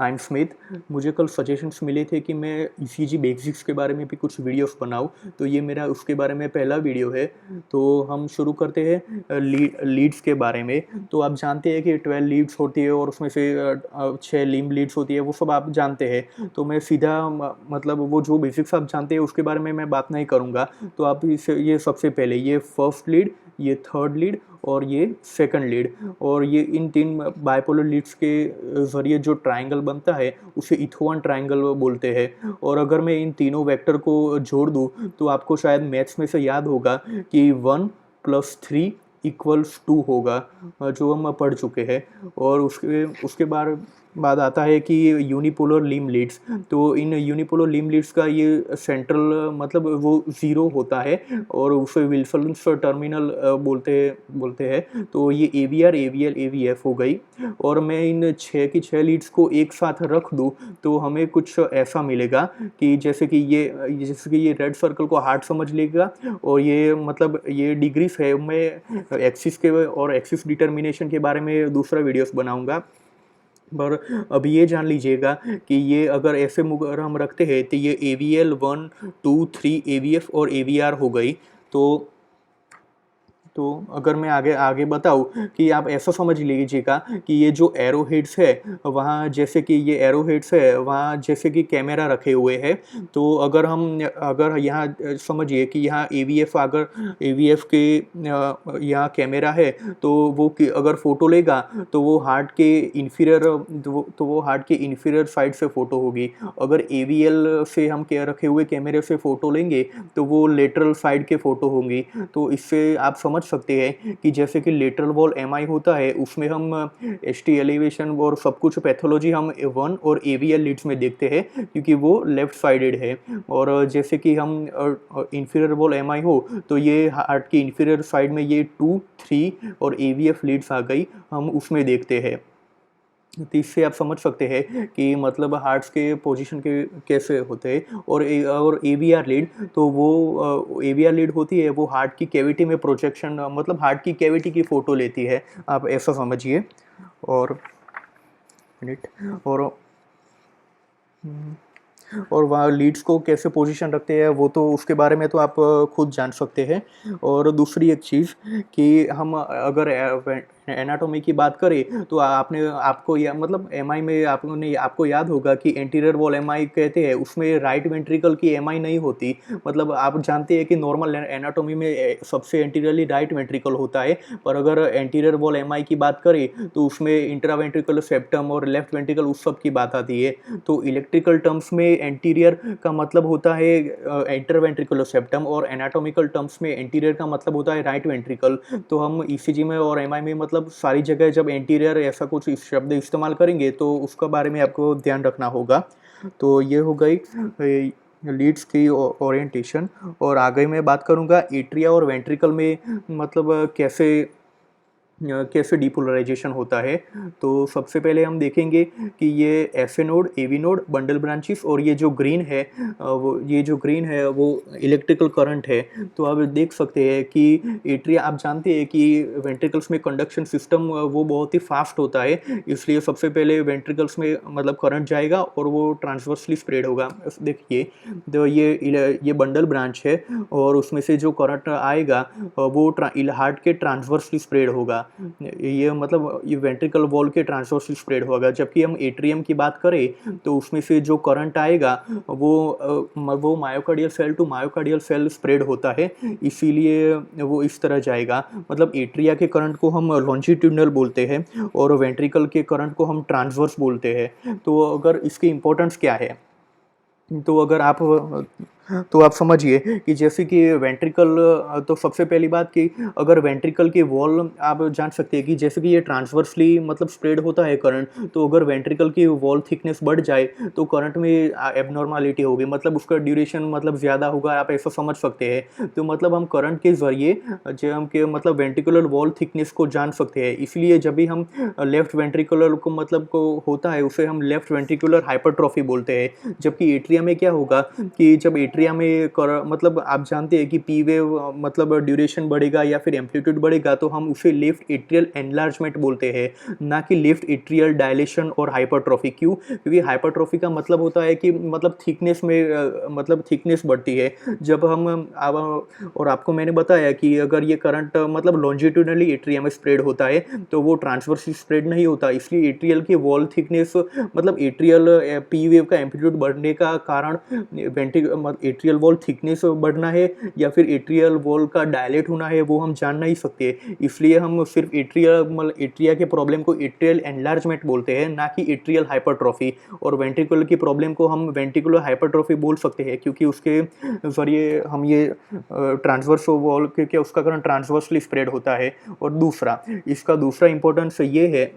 I am Smith. मुझे कल suggestions मिले थे कि मैं ईसीजी बेसिक्स के बारे में भी कुछ वीडियोस बनाऊं, तो ये मेरा उसके बारे में पहला वीडियो है। तो हम शुरू करते हैं लीड्स के बारे में। तो आप जानते हैं कि 12 लीड्स होती है और उसमें से 6 लिम्ब लीड्स होती है, वो सब आप जानते हैं। तो मैं सीधा मतलब वो जो बेसिक्स आप जानते हैं उसके बारे में मैं बात नहीं करूँगा। तो आप ये सबसे पहले ये फर्स्ट लीड, ये थर्ड लीड और ये सेकंड लीड, और ये इन तीन बाइपोलर लीड्स के ज़रिए जो ट्रायंगल बनता है उसे इथोवन ट्रायंगल बोलते हैं। और अगर मैं इन तीनों वेक्टर को जोड़ दूँ तो आपको शायद मैथ्स में से याद होगा कि 1 + 3 = 2 होगा, जो हम पढ़ चुके हैं। और उसके बाद आता है कि यूनिपोलर लिम्ब लीड्स। तो इन यूनिपोलर लिम्ब लीड्स का ये सेंट्रल मतलब वो ज़ीरो होता है और उसे विल्सन्स टर्मिनल बोलते हैं। तो ये AVR, AVL, AVF हो गई। और मैं इन 6 की 6 लीड्स को एक साथ रख दूँ तो हमें कुछ ऐसा मिलेगा कि जैसे कि ये रेड सर्कल को हार्ट समझ लेगा, और ये मतलब ये डिग्रीज है। मैं एक्सिस के और एक्सिस डिटर्मिनेशन के बारे में दूसरा वीडियोस बनाऊंगा, पर अभी ये जान लीजिएगा कि ये अगर ऐसे अगर हम रखते हैं तो ये AVL 1, 2, 3 AVF और AVR हो गई। तो अगर मैं आगे आगे बताऊँ कि आप ऐसा समझ लीजिएगा कि ये जो एरो हेड्स है वहाँ, जैसे कि ये एरो हेड्स है वहाँ जैसे कि कैमरा रखे हुए हैं। तो अगर यहाँ समझिए कि यहाँ AVF के यहाँ कैमरा है, तो वो अगर फोटो लेगा तो वो हार्ट के इन्फीरियर साइड से फोटो होगी। अगर AVL से हम क्या रखे हुए कैमरे से फोटो लेंगे तो वो लेटरल साइड के फोटो होंगी। तो इससे आप समझ सकते हैं कि जैसे कि लेटरल वॉल MI होता है, उसमें हम ST एलिवेशन और सब कुछ पैथोलॉजी हम 1 और AVL लीड्स में देखते हैं क्योंकि वो लेफ्ट साइडेड है। और जैसे कि हम इंफीरियर वॉल MI हो तो ये हार्ट की इंफीरियर साइड में ये 2, 3 और AVF लीड्स आ गई, हम उसमें देखते हैं। तो इससे आप समझ सकते हैं कि मतलब हार्ट्स के पोजीशन के कैसे होते हैं। और AVR लीड, तो वो AVR लीड होती है, वो हार्ट की कैविटी में प्रोजेक्शन मतलब हार्ट की कैविटी की फ़ोटो लेती है, आप ऐसा समझिए। और मिनट और वहाँ लीड्स को कैसे पोजीशन रखते हैं वो तो उसके बारे में तो आप खुद जान सकते हैं। और दूसरी एक चीज़ कि हम अगर एनाटॉमी की बात करें तो आपको या मतलब MI में आपको याद होगा कि एंटीरियर वॉल MI कहते हैं, उसमें राइट वेंट्रिकल की MI नहीं होती। मतलब आप जानते हैं कि नॉर्मल एनाटॉमी में सबसे एंटीरियरली राइट वेंट्रिकल होता है, पर अगर एंटीरियर वॉल MI की बात करें तो उसमें इंट्रावेंट्रिकुलर सेप्टम और लेफ्ट वेंट्रिकल उस सब की बात आती है। तो इलेक्ट्रिकल टर्म्स में एंटीरियर का मतलब होता है इंटरवेंट्रिकुलर सेप्टम, और एनाटॉमिकल टर्म्स में एंटीरियर का मतलब होता है राइट वेंट्रिकल। तो हम ECG में और MI में मतलब सारी जगह जब एंटीरियर ऐसा कुछ शब्द इस्तेमाल करेंगे तो उसका बारे में आपको ध्यान रखना होगा। तो ये हो गई लीड्स की ओरिएंटेशन। और आगे मैं बात करूँगा एट्रिया और वेंट्रिकल में मतलब कैसे डिपोलराइजेशन होता है। तो सबसे पहले हम देखेंगे कि ये FA node, AV node, bundle branches, और ये जो ग्रीन है वो इलेक्ट्रिकल करंट है। तो आप देख सकते हैं कि एट्रिया, आप जानते हैं कि वेंट्रिकल्स में कंडक्शन सिस्टम वो बहुत ही फास्ट होता है, इसलिए सबसे पहले वेंट्रिकल्स में मतलब करंट जाएगा और वो ट्रांसवर्सली स्प्रेड होगा। देखिए, तो ये बंडल ब्रांच है और उसमें से जो करंट आएगा वो हार्ट के ट्रांसवर्सली स्प्रेड होगा। ये मतलब ये वेंट्रिकल वॉल के ट्रांसवर्सली स्प्रेड होगा। जबकि हम एट्रियम की बात करें तो उसमें से जो करंट आएगा वो myocardial cell to myocardial cell spread होता है, इसीलिए वो इस तरह जाएगा। मतलब एट्रिया के करंट को हम लॉन्जिट्यूडनल बोलते हैं और वेंट्रिकल के करंट को हम ट्रांसवर्स बोलते हैं। तो अगर इसकी इंपॉर्टेंस क्या है, तो आप समझिए कि जैसे कि वेंट्रिकल, तो सबसे पहली बात कि अगर वेंट्रिकल की वॉल आप जान सकते हैं कि जैसे कि ये ट्रांसवर्सली मतलब स्प्रेड होता है करंट, तो अगर वेंट्रिकल की वॉल थिकनेस बढ़ जाए तो करंट में एबनॉर्मलिटी होगी, मतलब उसका ड्यूरेशन मतलब ज़्यादा होगा, आप ऐसा समझ सकते हैं। तो मतलब हम करंट के ज़रिए जो हम के मतलब वेंट्रिकुलर वॉल थिकनेस को जान सकते हैं। इसलिए जब भी हम लेफ्ट वेंट्रिकुलर को मतलब को होता है उसे हम लेफ्ट वेंट्रिकुलर हाइपरट्रॉफी बोलते हैं। जबकि एट्रिया में क्या होगा कि जब एट्रिया एट्रिया में मतलब आप जानते हैं कि पी वेव मतलब ड्यूरेशन बढ़ेगा या फिर एम्पलीट्यूड बढ़ेगा तो हम उसे लेफ्ट एट्रियल एनलार्जमेंट बोलते हैं, ना कि लेफ्ट एट्रियल डायलेशन और हाइपरट्रॉफी। क्यों? क्योंकि हाइपरट्रॉफी का मतलब होता है कि मतलब थिकनेस में मतलब थिकनेस बढ़ती है जब हम अब और आपको मैंने बताया कि अगर ये करंट मतलब लॉन्जिट्यूडनली एट्रिया में स्प्रेड होता है तो वो ट्रांसवर्सली स्प्रेड नहीं होता, इसलिए एट्रियल की वॉल थिकनेस मतलब एट्रियल पी वेव का एम्पलीट्यूड बढ़ने का कारण एट्रियल वॉल थिकनेस बढ़ना है या फिर एट्रियल वॉल का डायलेट होना है वो हम जान नहीं सकते। इसलिए हम सिर्फ एट्रिया के प्रॉब्लम को एट्रियल एनलार्जमेंट बोलते हैं, ना कि एट्रियल हाइपरट्रॉफी। और वेंट्रिकुलर की प्रॉब्लम को हम वेंट्रिकुलर हाइपरट्रॉफी बोल सकते हैं क्योंकि उसके जरिए हम ये ट्रांसवर्स वॉल क्योंकि उसका करंट ट्रांसवर्सली स्प्रेड होता है। और दूसरा इसका दूसरा इंपॉर्टेंस ये है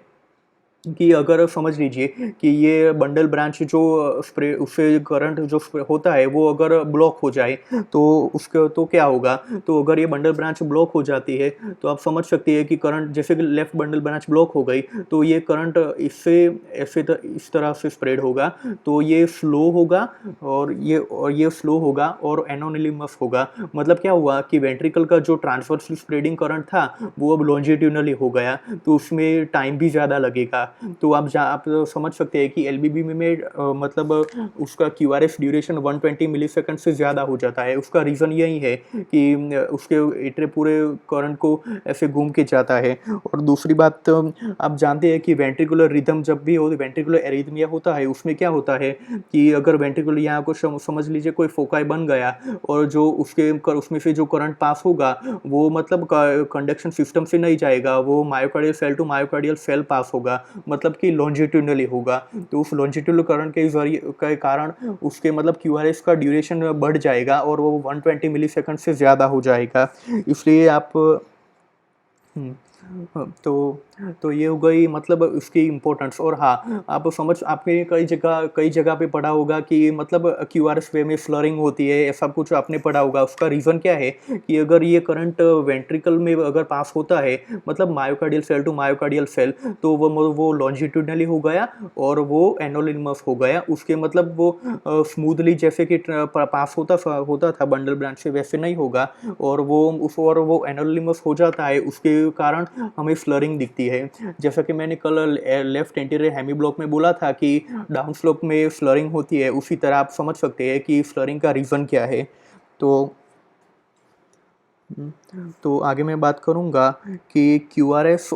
कि अगर समझ लीजिए कि ये बंडल ब्रांच जो स्प्रे उससे करंट जो स्प्रे होता है वो अगर ब्लॉक हो जाए तो उसके तो क्या होगा, तो अगर ये बंडल ब्रांच ब्लॉक हो जाती है तो आप समझ सकते हैं कि करंट जैसे कि लेफ्ट बंडल ब्रांच ब्लॉक हो गई तो ये करंट इससे इस तरह से स्प्रेड होगा तो ये स्लो होगा और ये स्लो होगा और एनोनिमस होगा। मतलब क्या हुआ कि वेंट्रिकल का जो ट्रांसवर्सली स्प्रेडिंग करंट था वो अब लॉन्जिट्यूडनली हो गया तो उसमें टाइम भी ज़्यादा लगेगा। तो आप समझ सकते हैं कि एलबीबी में मतलब उसका क्यूआरएस ड्यूरेशन 120 मिलीसेकंड से ज़्यादा हो जाता है। उसका रीज़न यही है कि उसके एट्रे पूरे करंट को ऐसे घूम के जाता है। और दूसरी बात आप जानते हैं कि वेंट्रिकुलर रिदम जब भी हो वेंट्रिकुलर एरिथमिया होता है उसमें क्या होता है कि अगर वेंट्रिकुलर यहाँ को समझ लीजिए कोई फोकाई बन गया और जो उसमें से जो करंट पास होगा वो मतलब कंडक्शन सिस्टम से नहीं जाएगा, वो myocardial cell to myocardial cell pass होगा, मतलब कि लॉन्जिट्यूडनली होगा। तो उस लॉन्जिट्यूडनल करंट के कारण उसके मतलब क्यूआरएस का ड्यूरेशन बढ़ जाएगा और वो 120 मिलीसेकंड से ज़्यादा हो जाएगा। इसलिए आप हुँ। तो ये हो गई मतलब उसकी इम्पोर्टेंस। और हाँ, आप समझ आपने कई जगह पे पढ़ा होगा कि मतलब क्यूआरएस वे में स्लरिंग होती है, ऐसा कुछ आपने पढ़ा होगा। उसका रीज़न क्या है कि अगर ये करंट वेंट्रिकल में अगर पास होता है मतलब myocardial cell to myocardial cell तो वो लॉन्जिट्यूडनली हो गया और वो एनोनिमस हो गया। उसके मतलब वो स्मूथली जैसे कि पास होता था बंडल ब्रांच से वैसे नहीं होगा और वो एनोनिमस हो जाता है, उसके कारण हमें स्लरिंग दिखती है। जैसा कि मैंने कल लेफ्ट एंटीरियर हेमी ब्लॉक में बोला था कि डाउन स्लोप में स्लरिंग होती है, उसी तरह आप समझ सकते हैं कि स्लरिंग का रीज़न क्या है। तो तो आगे मैं बात करूँगा कि क्यूआरएस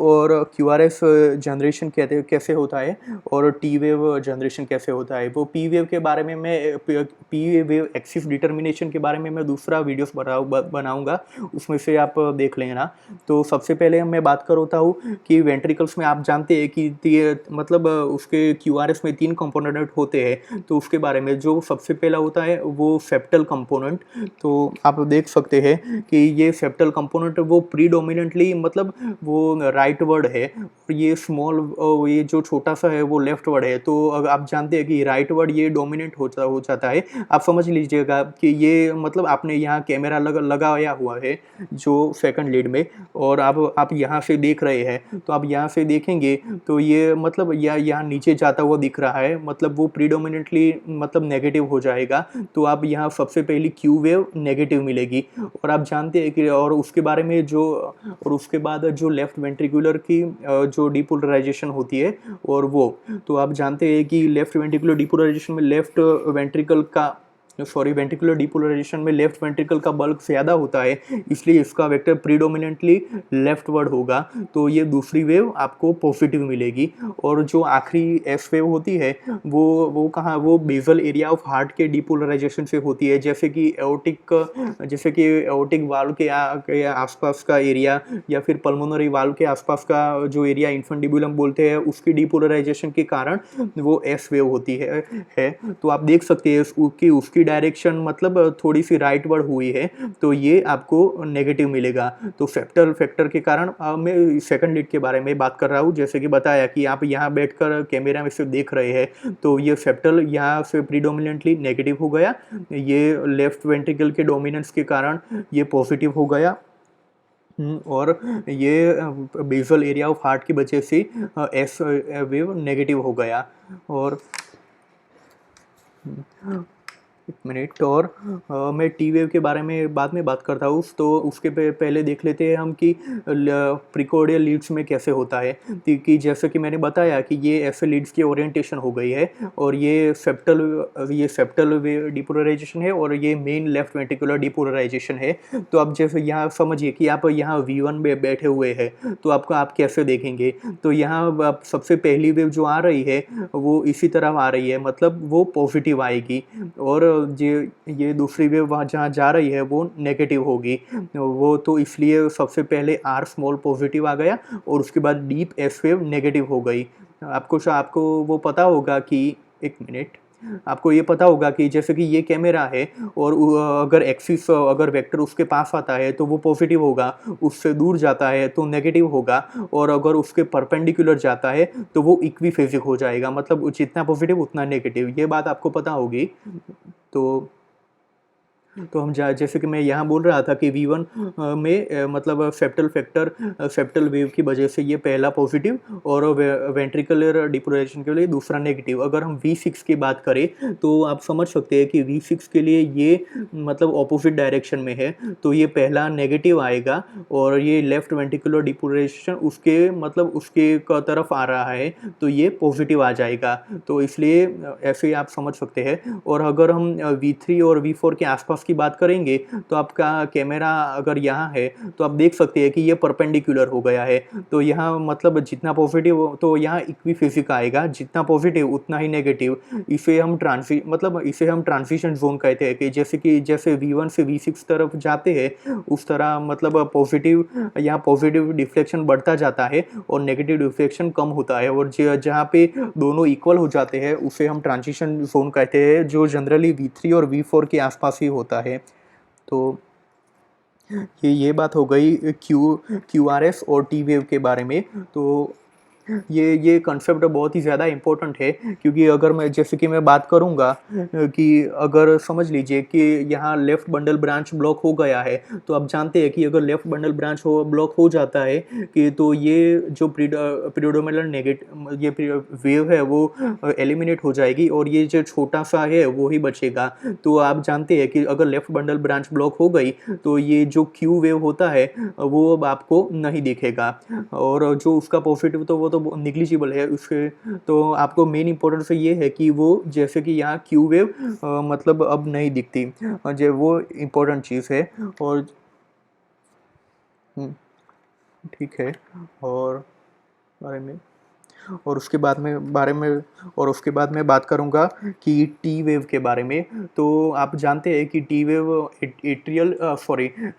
जनरेशन कैसे होता है और टी वेव जनरेशन कैसे होता है। वो पी वेव के बारे में मैं पी वेव एक्सिस डिटर्मिनेशन के बारे में मैं दूसरा वीडियोस बनाऊँगा, उसमें से आप देख लेना। तो सबसे पहले मैं बात करता हूँ कि वेंट्रिकल्स में आप जानते हैं कि मतलब उसके क्यूआरएस में 3 कंपोनेंट होते हैं। तो उसके बारे में जो सबसे पहला होता है वो सेप्टल कंपोनेंट। तो आप देख सकते हैं कि ये सेप्टल कंपोनेंट वो प्रीडोमिनेंटली मतलब वो राइट वर्ड है और ये जो छोटा सा है वो लेफ्ट वर्ड है। तो अगर आप जानते हैं कि राइट वर्ड ये डोमिनेंट हो जाता है, आप समझ लीजिएगा कि ये मतलब आपने यहाँ कैमरा लगाया हुआ है जो सेकंड लीड में और आप यहाँ से देख रहे हैं तो आप यहाँ से देखेंगे तो ये मतलब यहाँ नीचे जाता हुआ दिख रहा है, मतलब वो प्रीडोमिनेंटली मतलब नेगेटिव हो जाएगा। तो आप यहाँ सबसे पहली क्यू वेव नेगेटिव मिलेगी और आप जानते हैं कि और उसके बारे में और उसके बाद जो लेफ्ट वेंट्रिकुलर की जो डिपोलराइजेशन होती है और वो तो आप जानते हैं कि लेफ्ट वेंट्रिकुलर डिपोलराइजेशन में वेंट्रिकुलर डिपोलराइजेशन में लेफ्ट वेंट्रिकल का बल्क ज़्यादा होता है, इसलिए इसका वेक्टर प्रीडोमिनेंटली लेफ्टवर्ड होगा। तो ये दूसरी वेव आपको पॉजिटिव मिलेगी। और जो आखिरी एस वेव होती है वो कहाँ वो बेसल एरिया ऑफ हार्ट के डिपोलराइजेशन से होती है, जैसे कि एओर्टिक वाल्व के आसपास का एरिया या फिर पल्मोनरी वाल्व के आसपास का जो एरिया इन्फंडिबुलम बोलते हैं उसकी डिपोलराइजेशन के कारण वो एस वेव होती है। तो आप देख सकते हैं उसकी डायरेक्शन मतलब थोड़ी सी राइटवर्ड हुई है तो ये आपको नेगेटिव मिलेगा। तो सेप्टल फैक्टर के कारण मैं सेकंड लीड के बारे में बात कर रहा हूँ, जैसे कि बताया कि आप यहाँ बैठकर कैमरा में से देख रहे हैं तो ये सेप्टल यहाँ से प्रीडोमिनेंटली नेगेटिव हो गया, ये लेफ्ट वेंट्रिकल के डोमिनेंस के कारण ये पॉजिटिव हो गया। और ये बेसल एरिया ऑफ हार्ट की वजह से एस वेव नेगेटिव हो गया। और एक मिनट और मैं टी वेव के बारे में बाद में बात करता हूँ, तो उसके पहले देख लेते हैं हम कि प्रिकॉर्डियल लीड्स में कैसे होता है। कि जैसे कि मैंने बताया कि ये ऐसे लीड्स की ओरिएंटेशन हो गई है, और ये सेप्टल वे डिपोलराइजेशन है, और ये मेन लेफ्ट वेंट्रिकुलर डिपोलराइजेशन है। तो अब जैसे यहाँ समझिए कि आप यहाँ V1 में बैठे हुए हैं, तो आप कैसे देखेंगे। तो यहाँ आप सबसे पहली वेव जो आ रही है वो इसी तरफ आ रही है, मतलब वो पॉजिटिव आएगी, और ये दूसरी वेव वहाँ जहाँ जा रही है वो नेगेटिव होगी। वो तो इसलिए सबसे पहले आर स्मॉल पॉजिटिव आ गया, और उसके बाद डीप एस वेव नेगेटिव हो गई। आपको वो पता होगा कि एक मिनट, आपको ये पता होगा कि जैसे कि ये कैमरा है, और अगर एक्सिस अगर वेक्टर उसके पास आता है तो वो पॉजिटिव होगा, उससे दूर जाता है तो नेगेटिव होगा, और अगर उसके परपेंडिकुलर जाता है तो वो इक्विफेजिक हो जाएगा, मतलब जितना पॉजिटिव उतना नेगेटिव। ये बात आपको पता होगी। तो हम जैसे कि मैं यहाँ बोल रहा था कि V1 में मतलब सेप्टल वेव की वजह से ये पहला पॉजिटिव, और वेंट्रिकुलर डिपोलराइजेशन के लिए दूसरा नेगेटिव। अगर हम V6 की बात करें तो आप समझ सकते हैं कि V6 के लिए ये मतलब ऑपोजिट डायरेक्शन में है, तो ये पहला नेगेटिव आएगा, और ये लेफ्ट वेंट्रिकुलर डिपोलराइजेशन उसके तरफ आ रहा है, तो ये पॉजिटिव आ जाएगा। तो इसलिए ऐसे ही आप समझ सकते हैं। और अगर हम V3 और V4 के आसपास की बात करेंगे, तो आपका कैमरा अगर यहाँ है तो आप देख सकते हैं कि ये परपेंडिकुलर हो गया है। तो यहाँ मतलब जितना पॉजिटिव तो यहाँ इक्विफेजिक आएगा, जितना पॉजिटिव उतना ही नेगेटिव। इसे हम ट्रांजिशन जोन कहते हैं, कि जैसे V1 से V6 तरफ जाते हैं, उस तरह मतलब पॉजिटिव डिफ्लेक्शन बढ़ता जाता है और नेगेटिव डिफ्लेक्शन कम होता है, और जहाँ पे दोनों इक्वल हो जाते हैं उसे हम ट्रांजिशन जोन कहते हैं, जो जनरली V3 और V4 के आसपास ही होता है। तो ये बात हो गई QRS और टी वेव के बारे में। तो ये कंसेप्ट बहुत ही ज़्यादा इम्पोर्टेंट है, क्योंकि अगर मैं जैसे कि मैं बात करूँगा कि अगर समझ लीजिए कि यहाँ लेफ़्ट बंडल ब्रांच ब्लॉक हो गया है, तो आप जानते हैं कि अगर लेफ़्ट बंडल ब्रांच ब्लॉक हो जाता है कि तो ये जो प्रीडोमिनेंट ये वेव है वो एलिमिनेट हो जाएगी, और ये जो छोटा सा है वो ही बचेगा। तो आप जानते हैं कि अगर लेफ़्ट बंडल ब्रांच ब्लॉक हो गई तो ये जो क्यू वेव होता है वो अब आपको नहीं दिखेगा, और जो उसका पॉजिटिव तो वो तो निग्लिजिबल है उसके। तो आपको मेन इंपॉर्टेंस ये है कि वो जैसे कि यहाँ क्यू वेव मतलब अब नहीं दिखती, जो वो इम्पोर्टेंट चीज़ है। और ठीक है। और बारे में और उसके बाद में बारे में और उसके बाद मैं बात करूंगा कि टी वेव के बारे में। तो आप जानते हैं कि टी वेव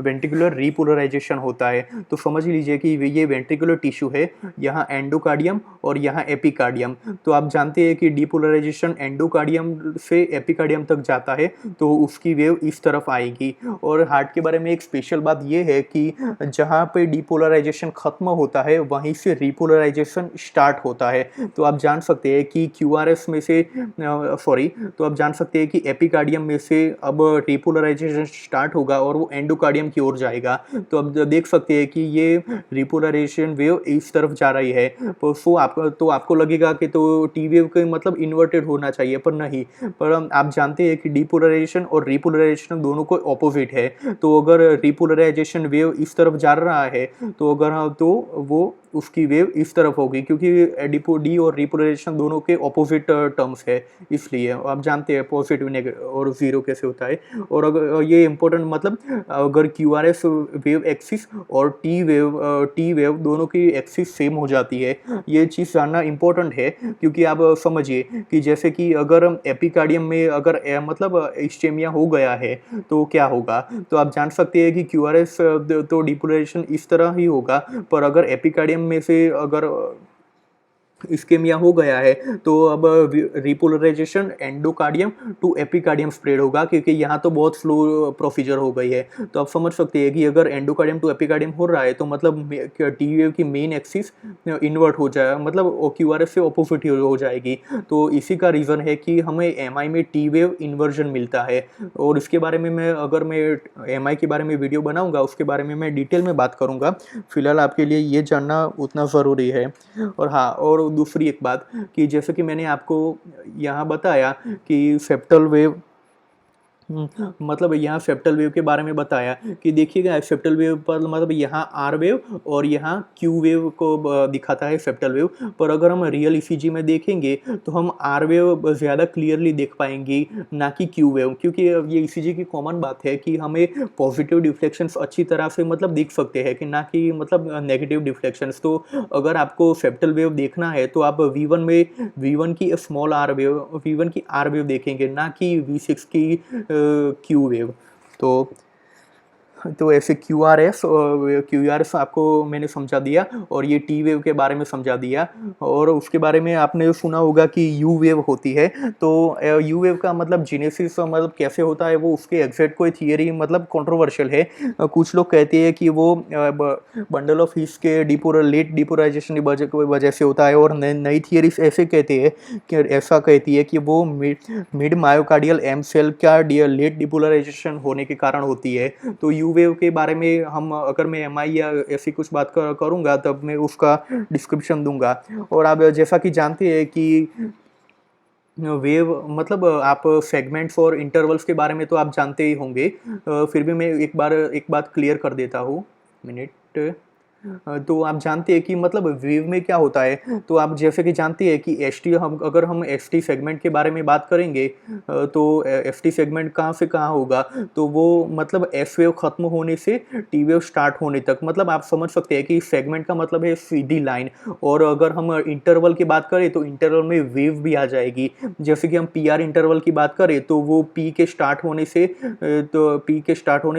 वेंट्रिकुलर रीपोलराइजेशन होता है। तो समझ लीजिए कि ये वेंट्रिकुलर टिश्यू है, यहाँ एंडोकार्डियम और यहाँ एपिकार्डियम। तो आप जानते हैं कि डीपोलराइजेशन एंडोकार्डियम से एपिकार्डियम तक जाता है, तो उसकी वेव इस तरफ आएगी। और हार्ट के बारे में एक स्पेशल बात यह है कि जहाँ पे डीपोलराइजेशन खत्म होता है वहीं से रीपोलराइजेशन स्टार्ट होता है। तो आप जान सकते हैं कि QRS में से तो आप जान सकते हैं कि एपिकार्डियम में से अब रीपोलराइजेशन स्टार्ट होगा और वो एंडोकार्डियम की ओर जाएगा। तो अब देख सकते हैं कि ये रीपोलराइजेशन वेव इस तरफ जा रही है। तो आपको लगेगा कि तो टी वेव के मतलब इन्वर्टेड होना चाहिए, पर नहीं। पर आप जानते हैं कि डीपोलराइजेशन और रीपोलराइजेशन दोनों को ऑपोजिट है। तो अगर रीपोलराइजेशन वेव इस तरफ जा रहा है तो वो उसकी वेव इस तरफ होगी, क्योंकि डी और रिपोलराइजेशन दोनों के ऑपोजिट टर्म्स है, इसलिए आप जानते हैं पॉजिटिव नेगेटिव और जीरो कैसे होता है। और अगर ये इंपॉर्टेंट मतलब अगर QRS वेव एक्सिस और टी वेव दोनों की एक्सिस सेम हो जाती है, ये चीज़ जानना इम्पोर्टेंट है। क्योंकि आप समझिए कि जैसे कि अगर एपिकार्डियम में अगर मतलब इस्चेमिया हो गया है तो क्या होगा। तो आप जान सकते हैं कि QRS तो डिपोलराइजेशन इस तरह ही होगा, पर अगर एपिकार्डियम में से अगर इस्केमिया हो गया है तो अब repolarisation endocardium to epicardium spread होगा, क्योंकि यहाँ तो बहुत स्लो प्रोसीजर हो गई है। तो आप समझ सकते हैं कि अगर एंडोकार्डियम टू एपिकार्डियम हो रहा है तो मतलब टी वेव की मेन एक्सिस इन्वर्ट हो जाएगा, मतलब QRS से ऑपोजिट हो जाएगी। तो इसी का रीज़न है कि हमें MI में टी वेव इन्वर्जन मिलता है। और इसके बारे में मैं MI के बारे में वीडियो बनाऊंगा, उसके बारे में मैं डिटेल में बात करूंगा। फिलहाल आपके लिए ये जानना उतना ज़रूरी है। और हाँ, और दूसरी एक बात कि जैसे कि मैंने आपको यहाँ बताया कि सेप्टल वेव मतलब यहाँ सेप्टल वेव के बारे में बताया कि देखिएगा सेप्टल वेव पर मतलब यहाँ आर वेव और यहाँ क्यू वेव को दिखाता है सेप्टल वेव। पर अगर हम रियल ईसीजी में देखेंगे तो हम आर वेव ज़्यादा क्लियरली देख पाएंगे, ना कि क्यू वेव, क्योंकि ये ईसीजी की कॉमन बात है कि हमें पॉजिटिव डिफ्लेक्शंस अच्छी तरह से मतलब दिख सकते हैं कि ना कि मतलब नेगेटिव डिफ्लेक्शंस। तो अगर आपको सेप्टल वेव देखना है तो आप वी वन की small R wave, V one की आर वेव देखेंगे, ना कि वी6 की क्यू वेव। तो ऐसे क्यू आर एस आपको मैंने समझा दिया, और ये टी वेव के बारे में समझा दिया। और उसके बारे में आपने सुना होगा कि यू वेव होती है। तो यू वेव का मतलब जेनेसिस मतलब कैसे होता है, वो उसके एग्जैक्ट कोई थियरी मतलब कंट्रोवर्शियल है। कुछ लोग कहते हैं कि वो बंडल ऑफ हीट्स के लेट डिपोराइजेशन की वजह से होता है, और नई थियरी ऐसे कहते हैं कि ऐसा कहती है कि वो मिड मायोकार्डियल एम सेल का लेट डिपोलराइजेशन होने के कारण होती है। तो यू वेव के बारे में हम अगर मैं एमआई या ऐसी कुछ बात करूँगा तब मैं उसका डिस्क्रिप्शन दूंगा। और आप जैसा कि जानते हैं कि वेव मतलब आप सेगमेंट्स और इंटरवल्स के बारे में तो आप जानते ही होंगे। फिर भी मैं एक बात क्लियर कर देता हूँ। मिनट। तो आप जानते हैं कि मतलब वेव में क्या होता है। तो आप जैसे कि जानते हैं कि हम एस टी सेगमेंट के बारे में बात करेंगे, तो एस टी सेगमेंट कहाँ से कहाँ होगा, तो वो मतलब एस वेव खत्म होने से टी वेव स्टार्ट होने तक, मतलब आप समझ सकते हैं कि सेगमेंट का मतलब है सीधी लाइन। और अगर हम इंटरवल की बात करें तो इंटरवल में वेव भी आ जाएगी। जैसे कि हम पी आर इंटरवल की बात करें तो वो पी के स्टार्ट होने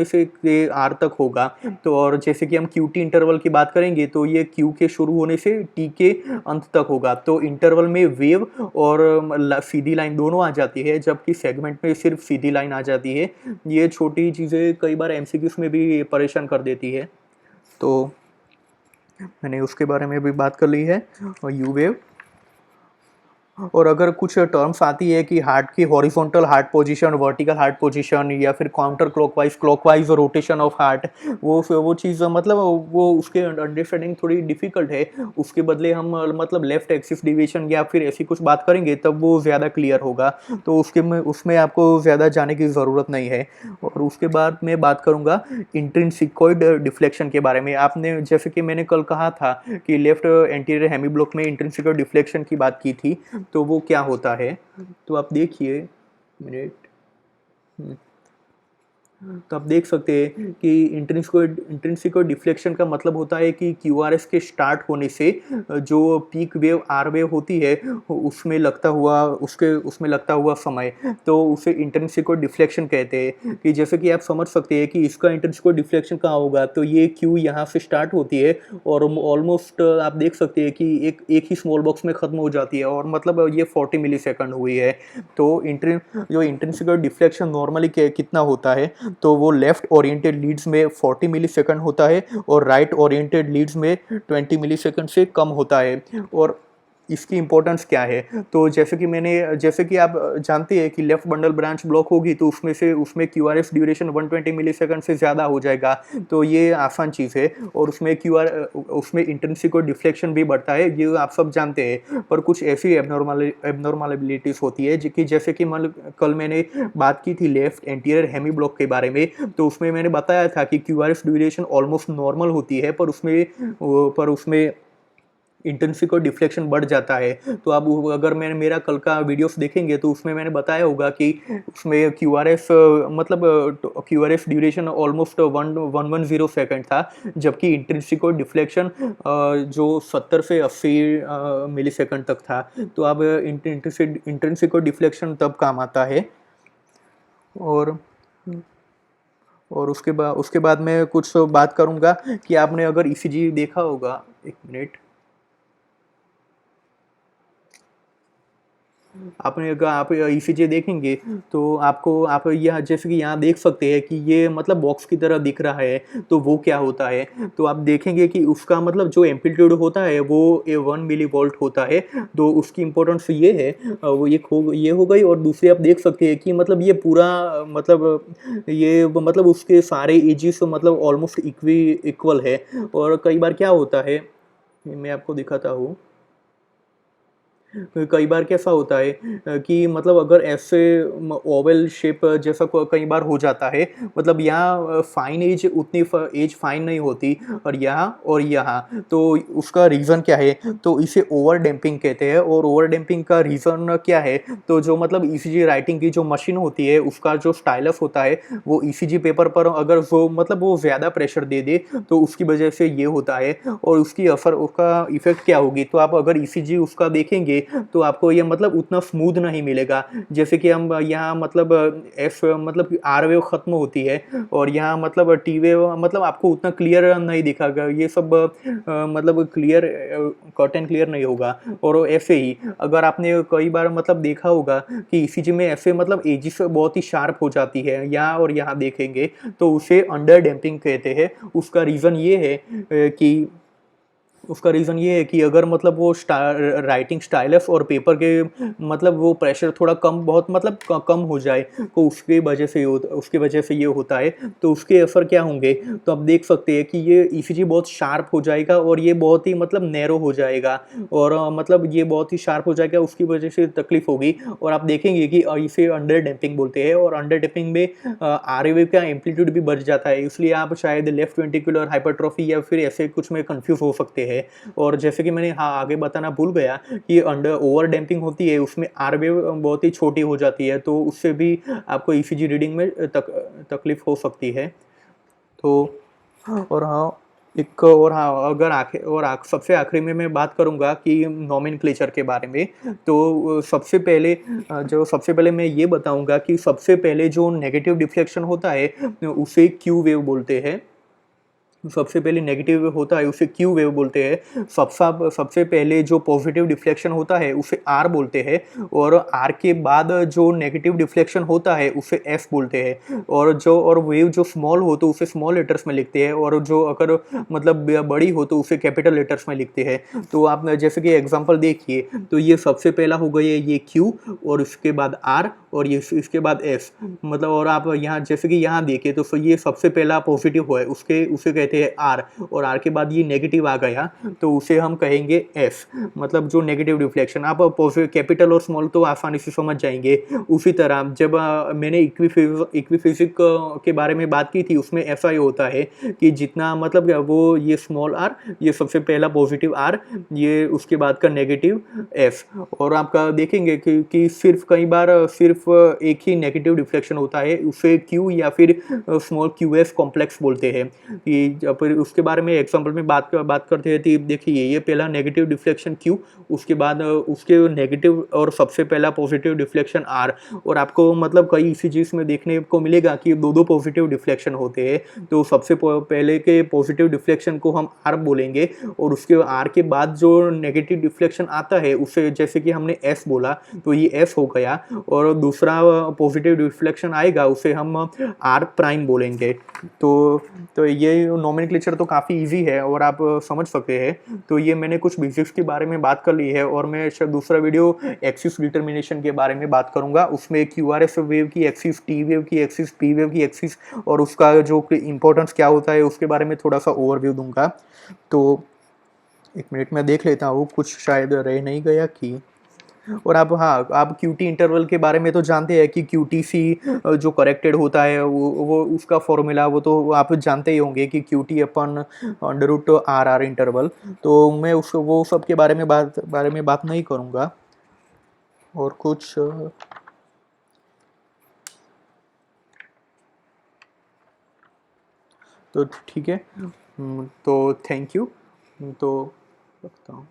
से आर तक होगा। तो और जैसे कि हम क्यू टी इंटरवल की बात करेंगे तो ये क्यू के शुरू होने से टी के अंत तक होगा। तो इंटरवल में वेव और सीधी लाइन दोनों आ जाती है, जबकि सेगमेंट में सिर्फ सीधी लाइन आ जाती है। ये छोटी चीज़ें कई बार एमसीक्यूज में भी परेशान कर देती है। तो मैंने उसके बारे में भी बात कर ली है। और यू वेव, और अगर कुछ टर्म्स आती है कि हार्ट की horizontal heart position, vertical heart position, या फिर counter clockwise rotation of heart, वो चीज़ मतलब वो उसके अंडरस्टैंडिंग थोड़ी डिफिकल्ट है। उसके बदले हम मतलब लेफ्ट एक्सिस डिविएशन या फिर ऐसी कुछ बात करेंगे तब वो ज़्यादा क्लियर होगा। तो उसमें आपको ज़्यादा जाने की ज़रूरत नहीं है। और उसके बाद मैं बात करूँगा इंट्रिंसिकोइड डिफ्लेक्शन के बारे में। आपने जैसे कि मैंने कल कहा था कि लेफ्ट एंटीरियर हेमी ब्लॉक में इंट्रिंसिकोइड डिफ्लेक्शन की बात की थी। तो वो क्या होता है, तो आप देखिए। मिनट। तो आप देख सकते हैं कि इंट्रिंसिक डिफ्लेक्शन का मतलब होता है कि क्यूआरएस के स्टार्ट होने से जो पीक वेव आर वेव होती है उसमें लगता हुआ समय, तो उसे इंट्रिंसिक डिफ्लेक्शन कहते हैं। कि जैसे कि आप समझ सकते हैं कि इसका इंट्रिंसिक डिफ्लेक्शन कहाँ होगा, तो ये क्यू यहाँ से स्टार्ट होती है और ऑलमोस्ट आप देख सकते हैं कि एक ही स्मॉल बॉक्स में खत्म हो जाती है, और मतलब ये 40 मिली सेकंड हुई है। तो जो इंट्रिंसिक डिफ्लेक्शन नॉर्मली कितना होता है, तो वो लेफ्ट ओरिएंटेड लीड्स में 40 मिलीसेकंड होता है और राइट ओरिएंटेड लीड्स में 20 मिलीसेकंड से कम होता है। और इसकी इंपॉर्टेंस क्या है, तो जैसे कि आप जानते हैं कि लेफ्ट बंडल ब्रांच ब्लॉक होगी तो उसमें क्यूआरएस ड्यूरेशन 120 मिलीसेकंड से ज़्यादा हो जाएगा। तो ये आसान चीज़ है। और उसमें इंट्रिंसिक डिफ्लेक्शन भी बढ़ता है, ये आप सब जानते हैं। पर कुछ ऐसी एबनॉर्मलिटीज़ होती है जैसे कि कल मैंने बात की थी लेफ्ट एंटीरियर हेमी ब्लॉक के बारे में। तो उसमें मैंने बताया था कि क्यूआरएस ड्यूरेशन ऑलमोस्ट नॉर्मल होती है, पर उसमें इंटेंसिटी और डिफ्लेक्शन बढ़ जाता है। तो आप अगर मैंने मेरा कल का वीडियोस देखेंगे तो उसमें मैंने बताया होगा कि उसमें क्यूआरएस मतलब क्यूआरएस ड्यूरेशन ऑलमोस्ट 110 सेकंड था, जबकि इंटेंसिटी और डिफ्लेक्शन जो 70 से 80 मिली सेकंड तक था। तो अब इंटेंसिटी और डिफ्लेक्शन तब काम आता है। और उसके बाद मैं कुछ बात करूंगा कि आपने अगर ईसीजी देखा होगा। एक मिनट। आपने अगर आप ईसीजी देखेंगे तो आप यहाँ जैसे कि यहाँ देख सकते हैं कि ये मतलब बॉक्स की तरह दिख रहा है। तो वो क्या होता है, तो आप देखेंगे कि उसका मतलब जो एम्पलीट्यूड होता है वो 1 मिली वोल्ट होता है। तो उसकी इम्पोर्टेंस ये है, वो ये हो गई। और दूसरी आप देख सकते हैं कि मतलब ये पूरा मतलब उसके सारे एजिस मतलब ऑलमोस्ट इक्वल है। और कई बार क्या होता है, मैं आपको दिखाता हूँ। कई बार कैसा होता है कि मतलब अगर ऐसे ओवल शेप जैसा कई बार हो जाता है, मतलब यहाँ फाइन एज उतनी एज फाइन नहीं होती, और यहाँ तो उसका रीज़न क्या है? तो इसे ओवर डैम्पिंग कहते हैं, और ओवर डैम्पिंग का रीज़न क्या है? तो जो मतलब ईसीजी राइटिंग की जो मशीन होती है, उसका जो स्टाइलस होता है, वो ईसीजी पेपर पर अगर वो मतलब वो ज़्यादा प्रेशर दे दे, तो उसकी वजह से ये होता है। और उसकी असर उसका इफ़ेक्ट क्या होगी? तो आप अगर ईसीजी उसका देखेंगे, तो आपको ये मतलब उतना स्मूथ नहीं मिलेगा। जैसे कि हम यहाँ मतलब एफ मतलब आर वेव ख़त्म होती है, और यहाँ मतलब टी वेव मतलब आपको उतना क्लियर नहीं दिखागा। ये सब मतलब क्लियर कर्टेन क्लियर नहीं होगा। और ऐसे ही अगर आपने कई बार मतलब देखा होगा कि ईसीजी में ऐसे मतलब एजिस बहुत ही शार्प हो जाती है, यहाँ और यहाँ देखेंगे, तो उसे अंडर डैम्पिंग कहते हैं। उसका रीज़न ये है कि उसका रीज़न ये है कि अगर मतलब वो राइटिंग स्टाइलस और पेपर के मतलब वो प्रेशर थोड़ा कम बहुत मतलब कम हो जाए, तो उसकी वजह से ये होता है। तो उसके असर क्या होंगे? तो आप देख सकते हैं कि ये ईसीजी बहुत शार्प हो जाएगा, और ये बहुत ही मतलब नैरो हो जाएगा, और मतलब ये बहुत ही शार्प हो जाएगा, उसकी वजह से तकलीफ होगी। और आप देखेंगे कि इसे अंडर डैम्पिंग बोलते हैं, और अंडर डैम्पिंग में आर वेव का एम्पलीट्यूड भी बढ़ जाता है, इसलिए आप शायद लेफ्ट वेंट्रिकुलर हाइपरट्रॉफी या फिर ऐसे कुछ में कंफ्यूज हो सकते हैं। और जैसे कि मैंने हाँ आगे बताना भूल गया कि अंडर ओवर डैम्पिंग होती है, उसमें आर वेव बहुत ही छोटी हो जाती है, तो उससे भी आपको ईसीजी रीडिंग में तकलीफ हो सकती है। तो और हाँ, एक और हाँ, अगर सबसे आखिरी में मैं बात करूँगा कि नोमेनक्लेचर के बारे में, तो सबसे पहले मैं ये बताऊँगा कि सबसे पहले जो नेगेटिव डिफ्लेक्शन होता है, उसे क्यू वेव बोलते हैं। सबसे पहले नेगेटिव होता है उसे क्यू वेव बोलते हैं। सबसे पहले जो पॉजिटिव डिफ्लेक्शन होता है उसे आर बोलते हैं, और आर के बाद जो नेगेटिव डिफ्लेक्शन होता है उसे एफ बोलते हैं। और वेव जो स्मॉल हो तो उसे स्मॉल लेटर्स में लिखते हैं, और जो अगर मतलब बड़ी हो तो उसे कैपिटल लेटर्स में लिखते हैं। तो आप जैसे कि एग्जांपल देखिए, तो ये सबसे पहला हो गया ये क्यू, और उसके बाद आर, और ये इसके बाद एफ, मतलब। और आप यहाँ जैसे कि यहाँ देखिए, तो ये सबसे पहला पॉजिटिव है, उसे कहते हैं आर, और आर के बाद ये नेगेटिव आ गया, तो उसे हम कहेंगे एफ, मतलब जो नेगेटिव रिफ्लेक्शन। आप कैपिटल और स्मॉल तो आसानी से समझ जाएंगे। उसी तरह जब मैंने इक्विफिजिक के बारे में बात की थी, उसमें ऐसा ही होता है कि जितना मतलब वो ये स्मॉल आर, ये सबसे पहला पॉजिटिव आर, ये उसके बाद का नेगेटिव एफ। और आपका देखेंगे कि सिर्फ कई बार सिर्फ एक ही नेगेटिव रिफ्लेक्शन होता है, उसे क्यू या फिर स्मॉल क्यू एफ कॉम्प्लेक्स बोलते हैं। कि फिर उसके बारे में एग्जाम्पल में बात करते हैं, तो देखिए ये पहला नेगेटिव डिफ्लेक्शन क्यू, उसके बाद उसके नेगेटिव और सबसे पहला पॉजिटिव डिफ्लेक्शन आर। और आपको मतलब कई ईसीजीज में देखने को मिलेगा कि दो दो पॉजिटिव डिफ्लेक्शन होते हैं, तो सबसे पहले के पॉजिटिव डिफ्लेक्शन को हम आर बोलेंगे, और उसके आर के बाद जो नेगेटिव डिफ्लेक्शन आता है उसे जैसे कि हमने एस बोला, तो ये एस हो गया। और दूसरा पॉजिटिव डिफ्लेक्शन आएगा, उसे हम आर प्राइम बोलेंगे। तो ये नोमेनक्लेचर तो काफ़ी इजी है, और आप समझ सकते हैं। तो ये मैंने कुछ बेसिक्स के बारे में बात कर ली है, और मैं शायद दूसरा वीडियो एक्सिस डिटर्मिनेशन के बारे में बात करूंगा। उसमें क्यूआरएस वेव की एक्सिस, टी वेव की एक्सिस, पी वेव की एक्सिस, और उसका जो इंपॉर्टेंस क्या होता है उसके बारे में थोड़ा सा ओवरव्यू दूंगा। तो एक मिनट में देख लेता हूँ, कुछ शायद रह नहीं गया कि। और आप हाँ, आप क्यूटी इंटरवल के बारे में तो जानते हैं कि क्यूटीसी जो करेक्टेड होता है, वो उसका फॉर्मूला वो तो आप जानते ही होंगे कि QT upon under root R R interval. तो मैं उस वो सब के बारे में बात नहीं करूँगा। और कुछ तो ठीक है। तो थैंक यू। तो रखता हूँ।